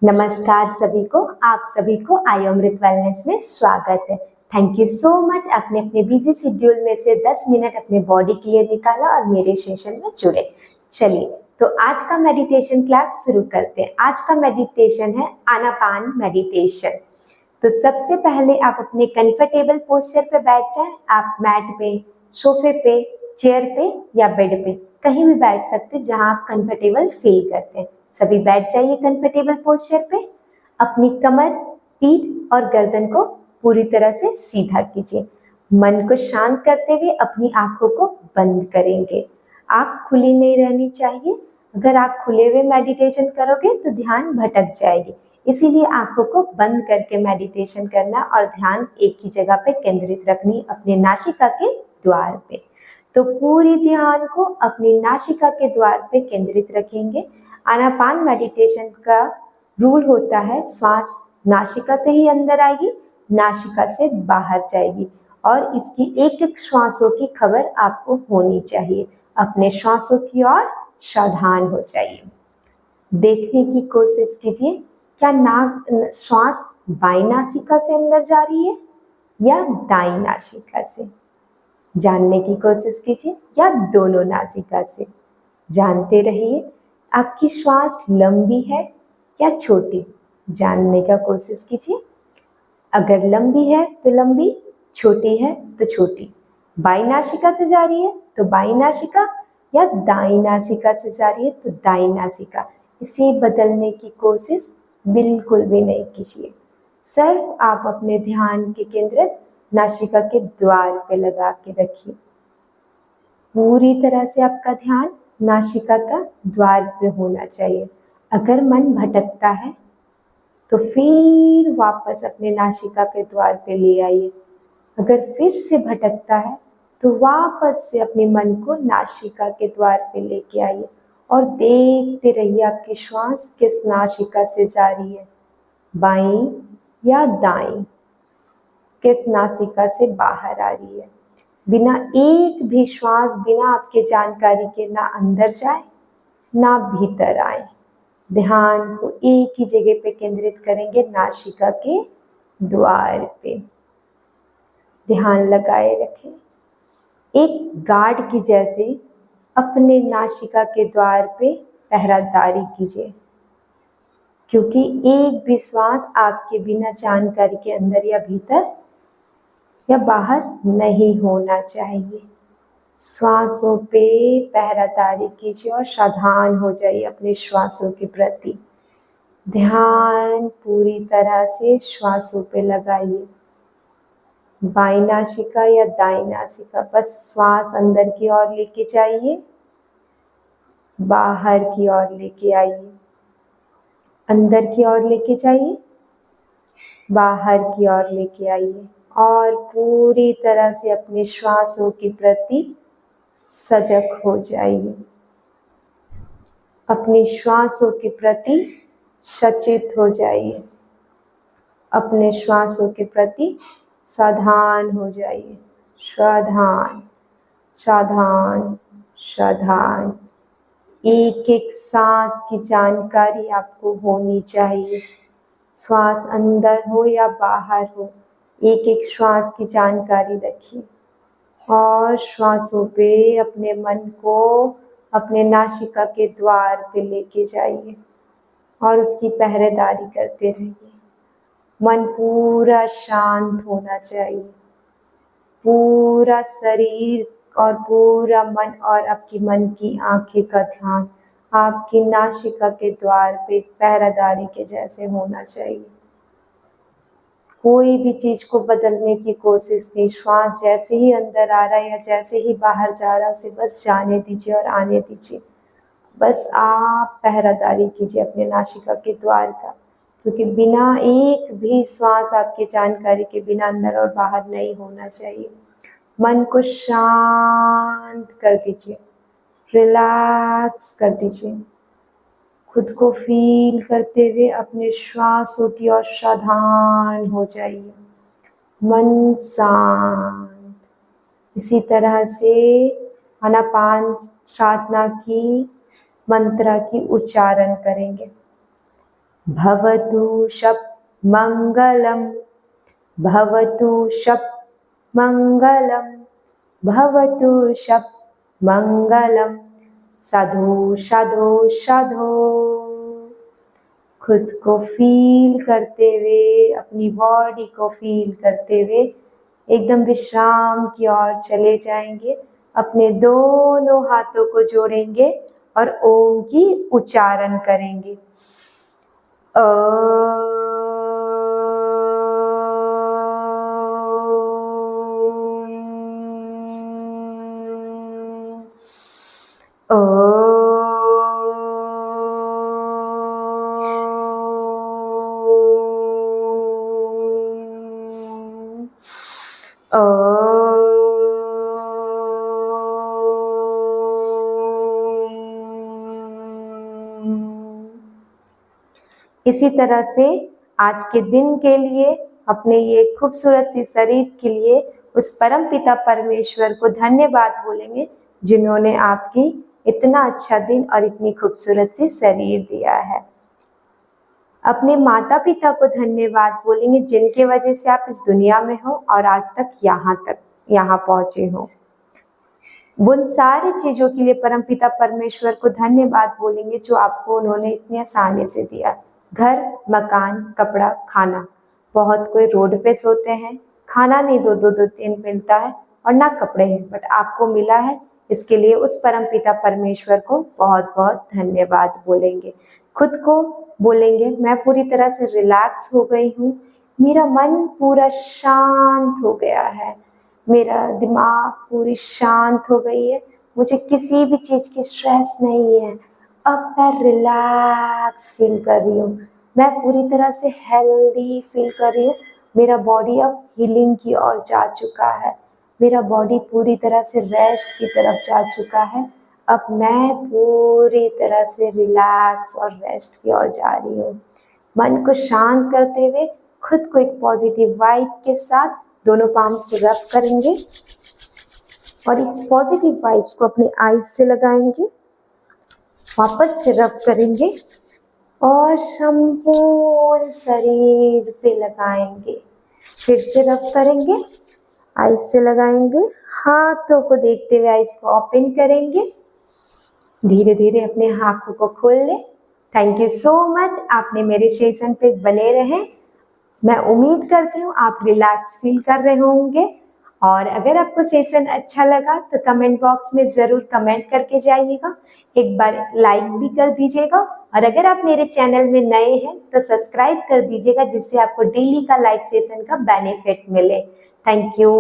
नमस्कार सभी को, आप सभी को आई अमृत वेलनेस में स्वागत है। थैंक यू सो मच, आपने अपने बिजी शेड्यूल में से 10 मिनट अपने बॉडी के लिए निकाला और मेरे सेशन में जुड़े। चलिए, तो आज का मेडिटेशन क्लास शुरू करते हैं। आज का मेडिटेशन है आनापान मेडिटेशन। तो सबसे पहले आप अपने कंफर्टेबल पोस्चर पे बैठ जाएं। आप मैट पे, सोफे पे, चेयर पे या बेड पे कहीं भी बैठ सकते हैं जहां आप कंफर्टेबल फील करते हैं। सभी बैठ जाइए कंफर्टेबल पोस्चर पे। अपनी कमर, पीठ और गर्दन को पूरी तरह से सीधा कीजिए। मन को शांत करते हुए अपनी आंखों को बंद करेंगे। आंख खुली नहीं रहनी चाहिए। अगर आंख खुले हुए मेडिटेशन करोगे तो ध्यान भटक जाएगी, इसीलिए आंखों को बंद करके मेडिटेशन करना और ध्यान एक ही जगह पे केंद्रित रखनी, अपने नासिका के द्वार पे। तो पूरी ध्यान को अपनी नासिका के द्वार पे केंद्रित रखेंगे। आनापान मेडिटेशन का रूल होता है, श्वास नासिका से ही अंदर आएगी, नासिका से बाहर जाएगी और इसकी एक एक श्वासों की खबर आपको होनी चाहिए। अपने श्वासों की ओर सावधान हो जाइए। देखने की कोशिश कीजिए, क्या श्वास बाईं नासिका से अंदर जा रही है या दाईं नासिका से। जानने की कोशिश कीजिए, या दोनों नासिका से। जानते रहिए, आपकी श्वास लंबी है या छोटी, जानने का कोशिश कीजिए। अगर लंबी है तो लंबी, छोटी है तो छोटी। बाईं नासिका से जा रही है तो बाईं नासिका, या दाईं नासिका से जा रही है तो दाईं नासिका। इसे बदलने की कोशिश बिल्कुल भी नहीं कीजिए। सिर्फ आप अपने ध्यान के केंद्र नासिका के द्वार पे लगा के रखिए। पूरी तरह से आपका ध्यान नासिका का द्वार पे होना चाहिए। अगर मन भटकता है तो फिर वापस अपने नासिका के द्वार पे ले आइए। अगर फिर से भटकता है तो वापस से अपने मन को नासिका के द्वार पे लेके आइए और देखते रहिए आपकी श्वास किस नासिका से जा रही है, बाईं या दाईं, किस नासिका से बाहर आ रही है। बिना एक भी श्वास बिना आपके जानकारी के ना अंदर जाए ना भीतर आए। ध्यान को एक ही जगह पे केंद्रित करेंगे, नासिका के द्वार पे। ध्यान लगाए रखें। एक गार्ड की जैसे अपने नासिका के द्वार पे पहरादारी कीजिए, क्योंकि एक भी श्वास आपके बिना जानकारी के अंदर या भीतर या बाहर नहीं होना चाहिए। श्वासों पे पहरादारी कीजिए और सावधान हो जाइए अपने श्वासों के प्रति। ध्यान पूरी तरह से श्वासों पे लगाइए। बाईं नासिका या दाईं नासिका, बस श्वास अंदर की ओर लेके जाइए, बाहर की ओर लेके आइए। अंदर की ओर लेके जाइए, बाहर की ओर लेके आइए और पूरी तरह से अपने श्वासों के प्रति सजग हो जाइए। अपने श्वासों के प्रति सचेत हो जाइए। अपने श्वासों के प्रति सावधान हो जाइए। सावधान, सावधान, सावधान। एक एक सांस की जानकारी आपको होनी चाहिए। श्वास अंदर हो या बाहर हो, एक एक श्वास की जानकारी रखिए और श्वासों पे अपने मन को अपने नासिका के द्वार पे लेके जाइए और उसकी पहरेदारी करते रहिए। मन पूरा शांत होना चाहिए। पूरा शरीर और पूरा मन और आपकी मन की आंखें का ध्यान आपकी नासिका के द्वार पे पहरेदारी के जैसे होना चाहिए। कोई भी चीज को बदलने की कोशिश नहीं। श्वास जैसे ही अंदर आ रहा है या जैसे ही बाहर जा रहा है उसे बस जाने दीजिए और आने दीजिए। बस आप पहरादारी कीजिए अपने नासिका के द्वार का, क्योंकि बिना एक भी श्वास आपकी जानकारी के बिना अंदर और बाहर नहीं होना चाहिए। मन को शांत कर दीजिए, रिलैक्स कर दीजिए। खुद को फील करते हुए अपने श्वासों की ओर सावधान हो जाइए। मन शांत। इसी तरह से आनापान साधना की मंत्र की उच्चारण करेंगे। भवतु शप मंगलम, भवतु शप मंगलम, भवतु शप मंगलम। साधु साधु साधु। खुद को फील करते हुए, अपनी बॉडी को फील करते हुए एकदम विश्राम की ओर चले जाएंगे। अपने दोनों हाथों को जोड़ेंगे और ओम की उच्चारण करेंगे। इसी तरह से आज के दिन के लिए, अपने ये खूबसूरत सी शरीर के लिए उस परम पिता परमेश्वर को धन्यवाद बोलेंगे जिन्होंने आपकी इतना अच्छा दिन और इतनी खूबसूरत सी शरीर दिया है। अपने माता पिता को धन्यवाद बोलेंगे जिनके वजह से आप इस दुनिया में हो और आज तक यहाँ पहुंचे हो। उन सारी चीजों के लिए परम पिता परमेश्वर को धन्यवाद बोलेंगे जो आपको उन्होंने इतनी आसानी से दिया। घर, मकान, कपड़ा, खाना। बहुत कोई रोड पे सोते हैं, खाना नहीं दो दिन मिलता है और ना कपड़े हैं, बट आपको मिला है। इसके लिए उस परम पिता परमेश्वर को बहुत बहुत धन्यवाद बोलेंगे। खुद को बोलेंगे मैं पूरी तरह से रिलैक्स हो गई हूँ, मेरा मन पूरा शांत हो गया है, मेरा दिमाग पूरी शांत हो गई है, मुझे किसी भी चीज़ की स्ट्रेस नहीं है। अब मैं रिलैक्स फील कर रही हूँ, मैं पूरी तरह से हेल्दी फील कर रही हूँ। मेरा बॉडी अब हीलिंग की ओर जा चुका है, मेरा बॉडी पूरी तरह से रेस्ट की तरफ जा चुका है। अब मैं पूरी तरह से रिलैक्स और रेस्ट की ओर जा रही हूँ। मन को शांत करते हुए खुद को एक पॉजिटिव वाइब के साथ दोनों पाम्स को रब करेंगे और इस पॉजिटिव वाइब्स को अपने आईज से लगाएंगे, वापस से रब करेंगे और संपूर्ण शरीर पे लगाएंगे। फिर से रब करेंगे, आईज से लगाएंगे, हाथों को देखते हुए आईज को ओपन करेंगे, धीरे धीरे अपने आंखों को खोल ले। थैंक यू सो मच, आपने मेरे सेशन पे बने रहे। मैं उम्मीद करती हूँ आप रिलैक्स फील कर रहे होंगे और अगर आपको सेशन अच्छा लगा तो कमेंट बॉक्स में ज़रूर कमेंट करके जाइएगा, एक बार लाइक भी कर दीजिएगा और अगर आप मेरे चैनल में नए हैं तो सब्सक्राइब कर दीजिएगा जिससे आपको डेली का लाइव सेशन का बेनिफिट मिले। Thank you.